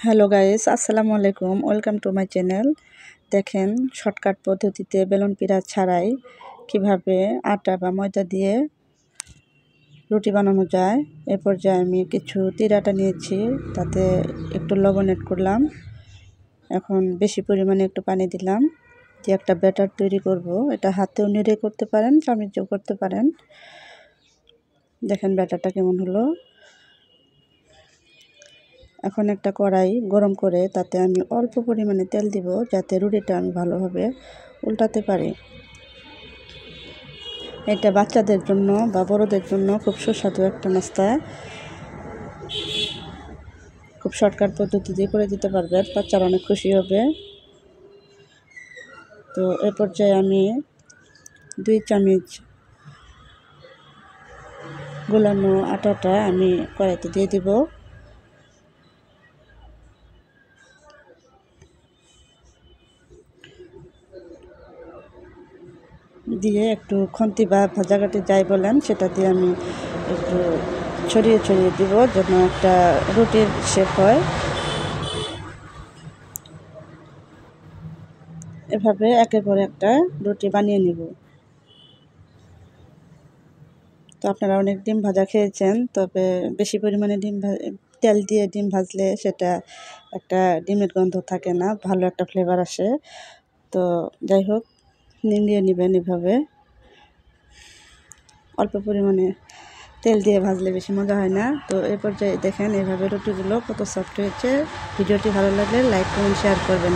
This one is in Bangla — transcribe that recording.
হ্যালো গাইস, আসসালামু আলাইকুম। Welcome to my channel. দেখেন শর্টকাট পদ্ধতিতে বেলন পিঠা ছাড়াই কিভাবে আটা বা ময়দা দিয়ে রুটি বানানো যায়। এ পর্যায়ে আমি কিছু তীর আটা নিয়েছি, তাতে একটু লবণ অ্যাড করলাম। এখন বেশি পরিমাণে একটু পানি দিলাম, দিয়ে একটা ব্যাটার তৈরি করব। এটা হাতেও নেড়ে করতে পারেন, চামচেও করতে পারেন। দেখেন ব্যাটারটা কেমন হলো। এখন একটা কড়াই গরম করে তাতে আমি অল্প পরিমাণে তেল দিব, যাতে রুটিটা আমি ভালোভাবে উল্টাতে পারি। এটা বাচ্চাদের জন্য বা বড়দের জন্য খুব সুস্বাদু একটা নাস্তা। খুব শর্টকাট পদ্ধতিতে করে দিতে পারবেন, বাচ্চারা অনেক খুশি হবে। তো এ পর্যায়ে আমি 2 চামচ গোলানো আটাটা আমি কড়াইতে দিয়ে দিব। দিয়ে একটু খন্তি বা ভাজাকাঠি যাই বলেন সেটা দিয়ে আমি একটু ছড়িয়ে ছড়িয়ে দিব, যেন একটা রুটির শেপ হয়। এভাবে একের পর একটা রুটি বানিয়ে নিব। তো আপনারা অনেক ডিম ভাজা খেয়েছেন, তবে বেশি পরিমাণে তেল দিয়ে ডিম ভাজলে সেটা একটা ডিমের গন্ধ থাকে না, ভালো একটা ফ্লেভার আসে। তো যাই হোক, নিয়ে নেবেন এভাবে। অল্প পরিমাণে তেল দিয়ে ভাজলে বেশি মজা হয় না। তো এ পর্যায়ে দেখেন এভাবে রুটিগুলো কত সফট হয়েছে। ভিডিওটি ভালো লাগলে লাইক কমেন্ট শেয়ার করবেন।